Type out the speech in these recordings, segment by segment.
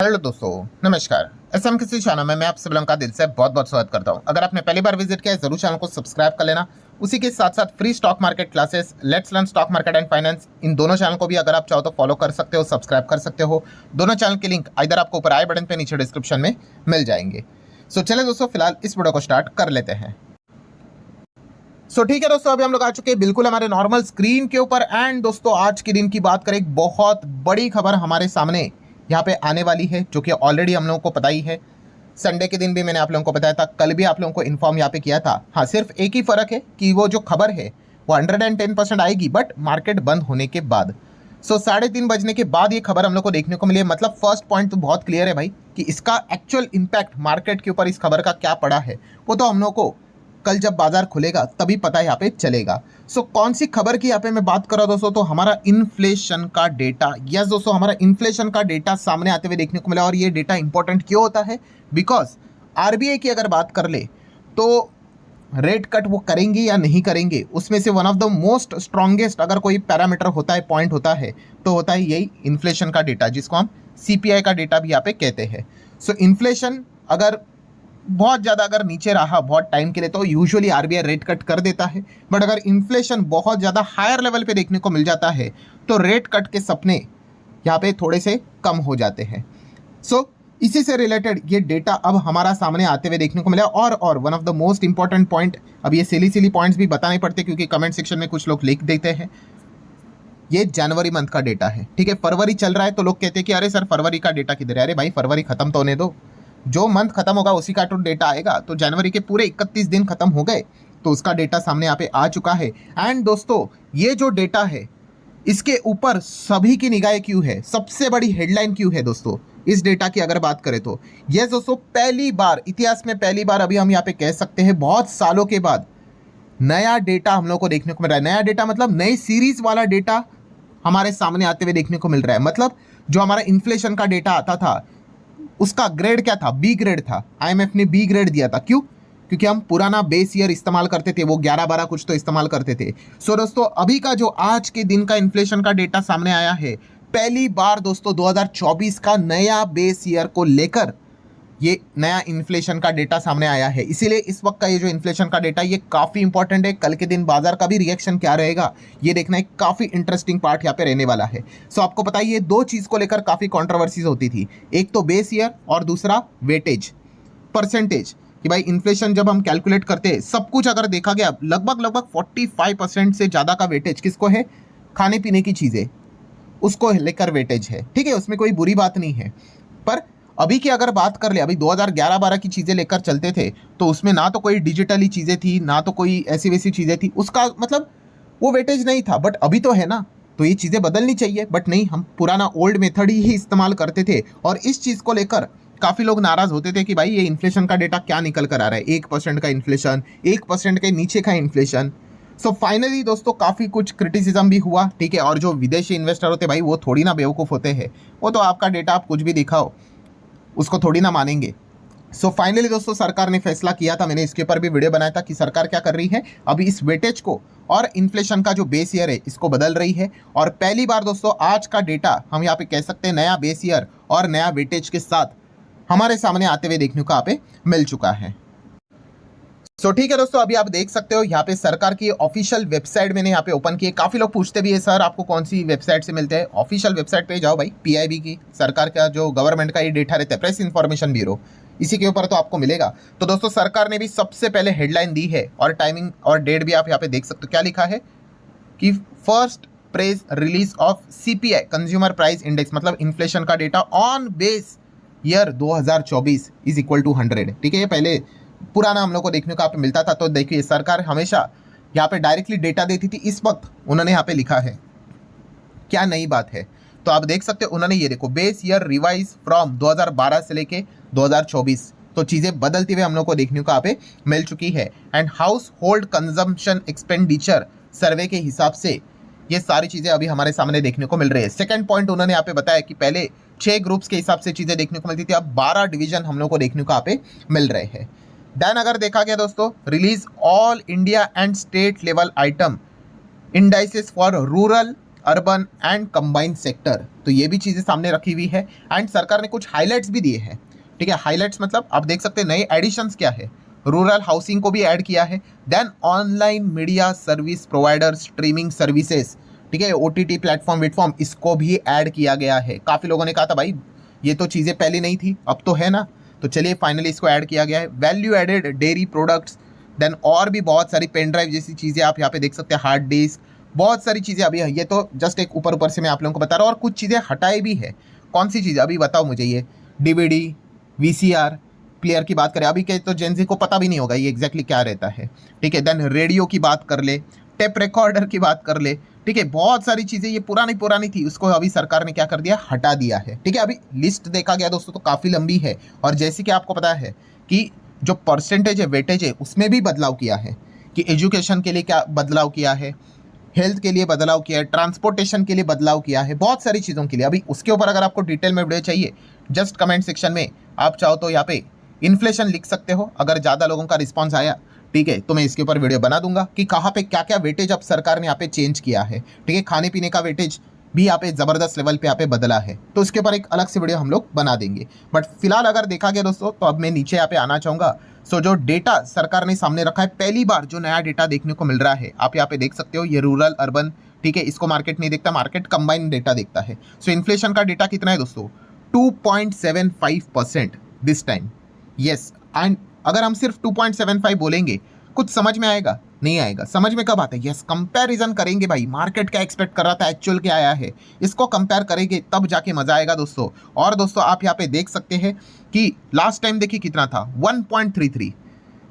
Hello दोस्तों, नमस्कार। SM किसी चैनल में मैं आप सभी लोगों का दिल से बहुत बहुत स्वागत करता हूं। अगर आपने पहली बार विजिट किया है जरूर चैनल को सब्सक्राइब कर लेना। उसी के साथ साथ free stock market classes, let's learn stock market and finance, इन दोनों चैनल को भी अगर आप चाहो तो फॉलो कर सकते हो, सब्सक्राइब कर सकते हो। दोनों चैनल के लिंक इधर आपको ऊपर आई बटन पे नीचे डिस्क्रिप्शन में मिल जाएंगे। सो चले दोस्तों, फिलहाल इस वीडियो को स्टार्ट कर लेते हैं। ठीक है दोस्तों, अभी हम लोग आ चुके हैं बिल्कुल हमारे नॉर्मल स्क्रीन के ऊपर। एंड दोस्तों आज के दिन की बात करें, एक बहुत बड़ी खबर हमारे सामने यहाँ पे आने वाली है, जो कि ऑलरेडी हम लोगों को पता ही है। संडे के दिन भी मैंने आप लोगों को बताया था, कल भी आप लोगों को इन्फॉर्म यहाँ पे किया था। हाँ, सिर्फ एक ही फर्क है कि वो जो खबर है वो 110% आएगी, बट मार्केट बंद होने के बाद। 3:30 बजने के बाद ये खबर हम लोग को देखने को मिली है। मतलब फर्स्ट पॉइंट तो बहुत क्लियर है भाई कि इसका एक्चुअल इम्पैक्ट मार्केट के ऊपर इस खबर का क्या पड़ा है, वो तो हम लोग को कल जब बाजार खुलेगा तभी पता यहाँ पे चलेगा। कौन सी खबर की यहाँ पे मैं बात कर रहा हूँ दोस्तों, तो हमारा इन्फ्लेशन का डेटा। यस दोस्तों, हमारा इन्फ्लेशन का डेटा सामने आते हुए देखने को मिला। और ये डेटा इंपॉर्टेंट क्यों होता है? बिकॉज आरबीआई की अगर बात कर ले तो रेट कट वो करेंगे या नहीं करेंगे, उसमें से one of the most strongest अगर कोई पैरामीटर होता है, पॉइंट होता है, तो होता है यही इन्फ्लेशन का डेटा, जिसको हम सीपीआई का डेटा भी यहाँ पे कहते हैं। इन्फ्लेशन अगर बहुत ज़्यादा अगर नीचे रहा बहुत टाइम के लिए तो यूजुअली आरबीआई रेट कट कर देता है। बट अगर इन्फ्लेशन बहुत ज़्यादा हायर लेवल पे देखने को मिल जाता है तो रेट कट के सपने यहाँ पे थोड़े से कम हो जाते हैं। इसी से रिलेटेड ये डेटा अब हमारा सामने आते हुए देखने को मिला। और one of the most important point, अब ये सिली पॉइंट्स भी बताने पड़ते क्योंकि कमेंट सेक्शन में कुछ लोग लिख देते हैं। ये जनवरी मंथ का डेटा है, ठीक है। फरवरी चल रहा है तो लोग कहते हैं कि अरे सर फरवरी का डेटा किधर है? अरे भाई फरवरी खत्म तो होने दो, जो मंथ खत्म होगा उसी का तो डेटा आएगा। तो जनवरी के पूरे 31 दिन खत्म हो गए तो उसका डेटा सामने यहाँ पे आ चुका है। एंड दोस्तों ये जो डेटा है इसके ऊपर सभी की निगाहें क्यों है, सबसे बड़ी हेडलाइन क्यों है दोस्तों इस डेटा की अगर बात करें तो? यस दोस्तों, पहली बार इतिहास में, पहली बार अभी हम यहाँ पे कह सकते हैं बहुत सालों के बाद नया डेटा हम लोग को देखने को मिल रहा है। नया डेटा मतलब नई सीरीज वाला डेटा हमारे सामने आते हुए देखने को मिल रहा है। मतलब जो हमारा इन्फ्लेशन का डेटा आता था उसका ग्रेड क्या था? बी ग्रेड था। आईएमएफ ने बी ग्रेड दिया था। क्यों? क्योंकि हम पुराना बेस ईयर इस्तेमाल करते थे, वो 11-12 कुछ तो इस्तेमाल करते थे। दोस्तों अभी का जो आज के दिन का इन्फ्लेशन का डेटा सामने आया है, पहली बार दोस्तों 2024 का नया बेस ईयर को लेकर ये नया इन्फ्लेशन का डेटा सामने आया है। इसीलिए इस वक्त का ये जो इन्फ्लेशन का डेटा ये काफ़ी इंपॉर्टेंट है। कल के दिन बाजार का भी रिएक्शन क्या रहेगा ये देखना एक काफ़ी इंटरेस्टिंग पार्ट यहाँ पे रहने वाला है। आपको पता है ये दो चीज़ को लेकर काफ़ी कॉन्ट्रोवर्सीज होती थी, एक तो बेस ईयर और दूसरा वेटेज, परसेंटेज। कि भाई इन्फ्लेशन जब हम कैलकुलेट करते हैं, सब कुछ अगर देखा गया लगभग 45% से ज़्यादा का वेटेज किसको है? खाने पीने की चीज़ें, उसको लेकर वेटेज है, ठीक है। उसमें कोई बुरी बात नहीं है। पर अभी की अगर बात कर ले, अभी 2011-12 की चीज़ें लेकर चलते थे तो उसमें ना तो कोई डिजिटली चीज़ें थी, ना तो कोई ऐसी वैसी चीज़ें थी, उसका मतलब वो वेटेज नहीं था। बट अभी तो है ना, तो ये चीज़ें बदलनी चाहिए। बट नहीं, हम पुराना ओल्ड मेथड ही इस्तेमाल करते थे। और इस चीज़ को लेकर काफ़ी लोग नाराज़ होते थे कि भाई ये इन्फ्लेशन का डेटा क्या निकल कर आ रहा है, 1% का इन्फ्लेशन, 1% के नीचे का इन्फ्लेशन। फाइनली दोस्तों काफ़ी कुछ क्रिटिसिज्म भी हुआ, ठीक है। और जो विदेशी इन्वेस्टर होते भाई वो थोड़ी ना बेवकूफ़ होते हैं, वो तो आपका डेटा आप कुछ भी दिखाओ उसको थोड़ी ना मानेंगे। फाइनली दोस्तों सरकार ने फैसला किया था, मैंने इसके ऊपर भी वीडियो बनाया था कि सरकार क्या कर रही है, अभी इस वेटेज को और इन्फ्लेशन का जो बेस ईयर है इसको बदल रही है। और पहली बार दोस्तों आज का डेटा हम यहाँ पे कह सकते हैं नया बेस ईयर और नया वेटेज के साथ हमारे सामने आते हुए देखने को यहाँ पे मिल चुका है। ठीक है दोस्तों, अभी आप देख सकते हो यहाँ पे सरकार की ऑफिशियल वेबसाइट मैंने यहाँ पे ओपन की है। काफ़ी लोग पूछते भी है सर आपको कौन सी वेबसाइट से मिलते हैं। ऑफिशियल वेबसाइट पे जाओ भाई, पीआईबी की, सरकार का जो गवर्नमेंट का ये डेटा रहता है, प्रेस इंफॉर्मेशन ब्यूरो, इसी के ऊपर तो आपको मिलेगा। तो दोस्तों सरकार ने भी सबसे पहले हेडलाइन दी है और टाइमिंग और डेट भी आप यहाँ पे देख सकते हो। क्या लिखा है कि first press release of CPI consumer price index, मतलब इन्फ्लेशन का data on base year 2024 is equal to 100, ठीक है। ये पहले पुराना हम लोग को देखने को यहाँ पे मिलता था। तो देखिए सरकार हमेशा यहाँ पे डायरेक्टली डेटा देती थी, इस वक्त उन्होंने यहाँ पे लिखा है क्या नई बात है। तो आप देख सकते हो उन्होंने ये देखो बेस ईयर रिवाइज फ्रॉम 2012 से लेके 2024, तो चीज़ें बदलती हुए हम लोग को देखने को यहाँ पे मिल चुकी है। And house hold consumption expenditure सर्वे के हिसाब से ये सारी चीज़ें अभी हमारे सामने देखने को मिल रही है। सेकंड पॉइंट उन्होंने यहाँ पे बताया कि पहले 6 ग्रुप्स के हिसाब से चीज़ें देखने को मिलती थी, अब 12 डिवीजन हम लोग को देखने को यहाँ पे मिल रहे हैं। देन अगर देखा गया दोस्तों, release all India and state level item indices for rural urban and combined sector, तो ये भी चीज़ें सामने रखी हुई है। एंड सरकार ने कुछ हाईलाइट्स भी दिए हैं, ठीक है। हाईलाइट्स मतलब आप देख सकते हैं नए एडिशंस क्या है, रूरल हाउसिंग को भी ऐड किया है, then online media service provider streaming services, ठीक है, OTT प्लेटफॉर्म विटफॉर्म, इसको भी ऐड किया गया है। काफ़ी लोगों ने कहा था भाई ये तो चीज़ें पहले नहीं थी, अब तो है ना, तो चलिए फाइनली इसको ऐड किया गया है। Value added dairy products, then और भी बहुत सारी पेन ड्राइव जैसी चीज़ें आप यहाँ पे देख सकते हैं, हार्ड डिस्क, बहुत सारी चीज़ें अभी ये तो जस्ट एक ऊपर ऊपर से मैं आप लोगों को बता रहा हूँ, और कुछ चीज़ें हटाई भी है। कौन सी चीज़ अभी बताओ मुझे, ये DVD VCR प्लेयर की बात करें, अभी के तो जेनजी को पता भी नहीं होगा ये एग्जैक्टली क्या रहता है, ठीक है। देन रेडियो की बात कर ले, टेप रिकॉर्डर की बात कर ले, ठीक है, बहुत सारी चीज़ें ये पुरानी पुरानी थी, उसको अभी सरकार ने क्या कर दिया, हटा दिया है, ठीक है। अभी लिस्ट देखा गया दोस्तों तो काफ़ी लंबी है, और जैसे कि आपको पता है कि जो परसेंटेज है, वेटेज है, उसमें भी बदलाव किया है, कि एजुकेशन के लिए क्या बदलाव किया है, हेल्थ के लिए बदलाव किया है, ट्रांसपोर्टेशन के लिए बदलाव किया है, बहुत सारी चीज़ों के लिए। अभी उसके ऊपर अगर आपको डिटेल में वीडियो चाहिए, जस्ट कमेंट सेक्शन में आप चाहो तो यहाँ पे इन्फ्लेशन लिख सकते हो, अगर ज़्यादा लोगों का रिस्पॉन्स आया, ठीक है, तो मैं इसके ऊपर वीडियो बना दूंगा कि कहाँ पे क्या क्या वेटेज अब सरकार ने यहाँ पे चेंज किया है, ठीक है। खाने पीने का वेटेज भी यहाँ पे ज़बरदस्त लेवल पे यहाँ पे बदला है, तो उसके ऊपर एक अलग से वीडियो हम लोग बना देंगे। बट फिलहाल अगर देखा गया दोस्तों, तो अब मैं नीचे यहाँ पे आना चाहूँगा। सो जो डेटा सरकार ने सामने रखा है, पहली बार जो नया डेटा देखने को मिल रहा है, आप यहाँ पे देख सकते हो, ये रूरल अर्बन, ठीक है, इसको मार्केट नहीं देखता, मार्केट कंबाइंड डेटा देखता है। सो इन्फ्लेशन का डेटा कितना है दोस्तों, 2.75% दिस टाइम, यस। एंड अगर हम सिर्फ 2.75 बोलेंगे, कुछ समझ में आएगा, नहीं आएगा। समझ में कब आता है, यस, कंपैरिजन करेंगे भाई, मार्केट क्या एक्सपेक्ट कर रहा था, एक्चुअल क्या आया है, इसको कंपेयर करेंगे, तब जाके मजा आएगा दोस्तों। और दोस्तों आप यहाँ पे देख सकते हैं कि लास्ट टाइम देखिए कितना था, 1.33,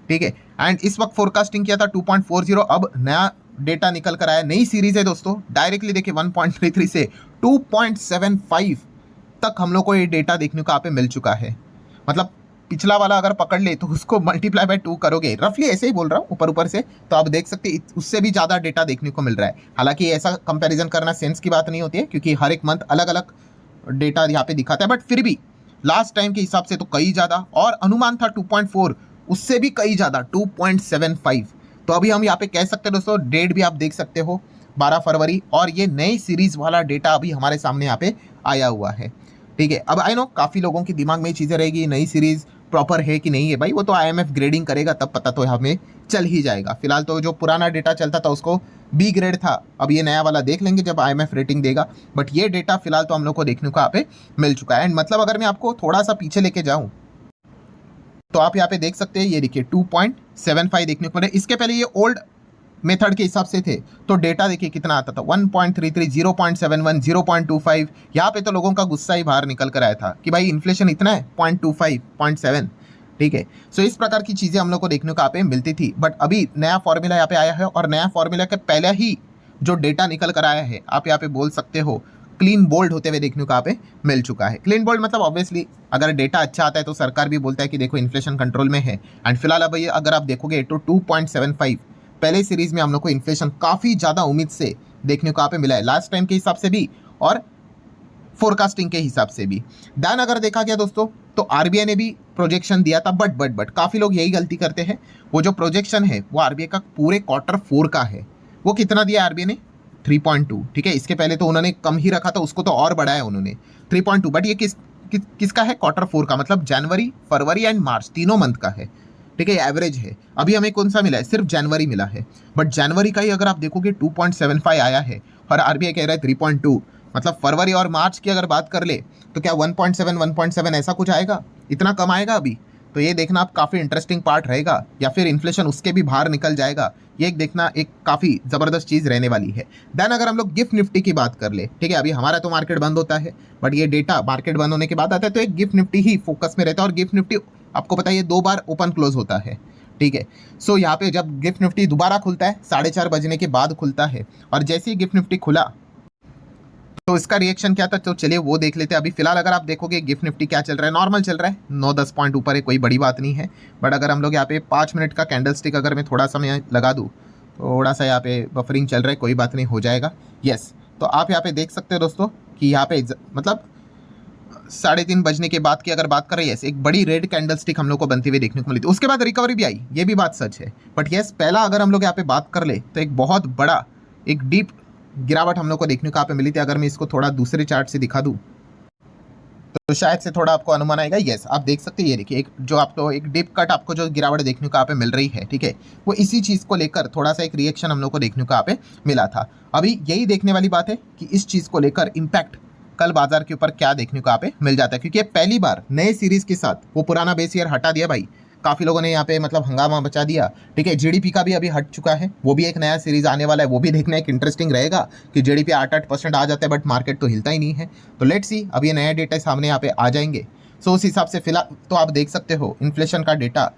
ठीक है। एंड इस वक्त फोरकास्टिंग किया था 2.40, अब नया डेटा निकल कर आया, नई सीरीज है दोस्तों, डायरेक्टली देखिए 1.33 से 2.75 तक हम लोग को ये डेटा देखने को यहाँ पे मिल चुका है। मतलब पिछला वाला अगर पकड़ ले तो उसको मल्टीप्लाई बाय 2 करोगे, रफली ऐसे ही बोल रहा हूँ ऊपर ऊपर से, तो आप देख सकते हैं उससे भी ज़्यादा डेटा देखने को मिल रहा है। हालांकि ऐसा कंपैरिजन करना सेंस की बात नहीं होती है, क्योंकि हर एक मंथ अलग अलग डेटा यहाँ पे दिखाता है, बट फिर भी लास्ट टाइम के हिसाब से तो कई ज़्यादा, और अनुमान था 2.4, उससे भी कई ज़्यादा 2.75। तो अभी हम यहाँ पे कह सकते हैं दोस्तों, डेट भी आप देख सकते हो 12 फरवरी, और ये नई सीरीज वाला डेटा अभी हमारे सामने यहाँ पे आया हुआ है, ठीक है। अब आई नो काफ़ी लोगों के दिमाग में ये चीज़ें रहेगी, नई सीरीज़ प्रॉपर है कि नहीं है, भाई वो तो IMF ग्रेडिंग करेगा तब पता तो हमें चल ही जाएगा। फिलहाल तो जो पुराना डेटा चलता था उसको B ग्रेड था, अब ये नया वाला देख लेंगे जब IMF रेटिंग देगा, बट ये डेटा फिलहाल तो हम लोग को देखने को यहाँ पे मिल चुका है। एंड मतलब अगर मैं आपको थोड़ा सा पीछे लेके जाऊँ, तो आप यहाँ पे देख सकते हैं, ये देखिए 2.75 देखने को मिले। इसके पहले ये ओल्ड मेथड के हिसाब से थे, तो डेटा देखिए कितना आता था, 1.33, 0.71, 0.25। यहाँ पे तो लोगों का गुस्सा ही बाहर निकल कर आया था कि भाई इन्फ्लेशन इतना है, 0.25, 0.7, ठीक है। सो इस प्रकार की चीज़ें हम लोग को देखने को यहाँ पे मिलती थी, बट अभी नया फॉर्मूला यहाँ पे आया है, और नया फॉर्मूला के पहले ही जो डेटा निकल कर आया है, आप यहाँ पे बोल सकते हो क्लीन बोल्ड होते हुए देखने को यहाँ पे मिल चुका है। क्लीन बोल्ड मतलब ऑब्वियसली अगर डेटा अच्छा आता है तो सरकार भी बोलता है कि देखो इन्फ्लेशन कंट्रोल में है। एंड फिलहाल अब ये अगर आप देखोगे तो 2.75, पहले सीरीज में हम लोग को इन्फ्लेशन काफ़ी ज़्यादा उम्मीद से देखने को यहाँ पे मिला है, लास्ट टाइम के हिसाब से भी और फोरकास्टिंग के हिसाब से भी। दैन अगर देखा गया दोस्तों, तो RBI ने भी प्रोजेक्शन दिया था, बट काफ़ी लोग यही गलती करते हैं, वो जो प्रोजेक्शन है वो RBI का पूरे Q4 का है। वो कितना दिया RBI ने, 3.2, ठीक है। इसके पहले तो उन्होंने कम ही रखा था, उसको तो और बढ़ाया उन्होंने 3.2, बट ये किसका है, Q4 का, मतलब जनवरी, फरवरी एंड मार्च तीनों मंथ का है, ठीक है, एवरेज है। अभी हमें कौन सा मिला है, सिर्फ जनवरी मिला है, बट जनवरी का ही अगर आप देखोगे 2.75 आया है, और RBI कह रहा है 3.2, मतलब फरवरी और मार्च की अगर बात कर ले तो क्या 1.7 ऐसा कुछ आएगा, इतना कम आएगा अभी। तो ये देखना आप काफ़ी इंटरेस्टिंग पार्ट रहेगा, या फिर इन्फ्लेशन उसके भी बाहर निकल जाएगा, ये एक देखना एक काफ़ी ज़बरदस्त चीज़ रहने वाली है। देन अगर हम लोग गिफ्ट निफ्टी की बात कर ले, ठीक है, अभी हमारा तो मार्केट बंद होता है, बट ये डेटा मार्केट बंद होने के बाद आता है, तो एक गिफ्ट निफ्टी ही फोकस में रहता है, और गिफ्ट निफ्टी आपको पता है ये 2 बार ओपन क्लोज होता है, ठीक है। सो यहाँ पे जब गिफ्ट निफ्टी दोबारा खुलता है 4:30 बजने के बाद खुलता है, और जैसे ही गिफ्ट निफ्टी खुला तो इसका रिएक्शन क्या था, तो चलिए वो देख लेते हैं। अभी फिलहाल अगर आप देखोगे गिफ्ट निफ्टी क्या चल रहा है, नॉर्मल चल रहा है, 9-10 पॉइंट ऊपर है, कोई बड़ी बात नहीं है। बट अगर हम लोग यहाँ पे 5 मिनट का कैंडल स्टिक अगर मैं थोड़ा सा मैं लगा दूँ, थोड़ा सा यहाँ पे बफरिंग चल रहा है, कोई बात नहीं, हो जाएगा, यस। तो आप यहाँ पे देख सकते हो दोस्तों कि यहाँ पे मतलब 3:30 बजने के बाद की अगर बात करें, यस, एक बड़ी रेड कैंडल स्टिक हम लोग को बनती हुई देखने को मिली थी, उसके बाद रिकवरी भी आई, ये भी बात सच है। बट यस, पहला अगर हम लोग यहाँ पे बात कर ले तो एक बहुत बड़ा एक डीप गिरावट हम लोग को देखने को यहाँ पे मिली थी। अगर मैं इसको थोड़ा दूसरे चार्ट से दिखा दूँ तो शायद से थोड़ा आपको अनुमान आएगा। यस, आप देख सकते हैं, ये देखिए एक जो आपको एक डीप कट आपको जो गिरावट देखने को यहाँ पे मिल रही है, ठीक है, वो इसी चीज़ को लेकर थोड़ा सा एक रिएक्शन हम लोग को देखने को यहाँ पे मिला था। अभी यही देखने वाली बात है कि इस चीज़ को लेकर इम्पैक्ट कल बाजार के ऊपर क्या देखने को यहाँ पे मिल जाता है, क्योंकि पहली बार नए सीरीज के साथ वो पुराना बेस ईयर हटा दिया भाई। काफ़ी लोगों ने यहाँ पे मतलब हंगामा बचा दिया, ठीक है। जीडीपी का भी अभी हट चुका है, वो भी एक नया सीरीज आने वाला है, वो भी देखना एक इंटरेस्टिंग रहेगा कि जीडीपी 8% आ जाता है बट मार्केट तो हिलता ही नहीं है। तो लेट्स सी, अब ये नया डेटा सामने यहाँ पे आ जाएंगे। सो उस हिसाब से फिलहाल तो आप देख सकते हो इन्फ्लेशन का डेटा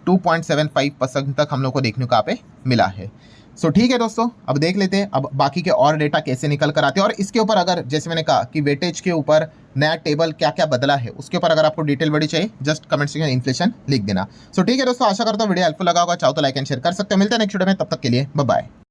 2.75% तक हम लोग को देखने को यहाँ पे मिला है। सो ठीक है दोस्तों, अब देख लेते हैं अब बाकी के और डेटा कैसे निकल कर आते हैं, और इसके ऊपर अगर जैसे मैंने कहा कि वेटेज के ऊपर नया टेबल क्या क्या बदला है उसके ऊपर अगर आपको डिटेल बड़ी चाहिए जस्ट कमेंट सेक्शन में इन्फ्लेशन लिख देना। सो ठीक है दोस्तों, आशा करता हूँ वीडियो हेल्पफुल लगा होगा। चाहो तो लाइक एंड शेयर कर सकते हो। मिलते हैं नेक्स्ट वीडियो में, तब तक के लिए बाय बाय।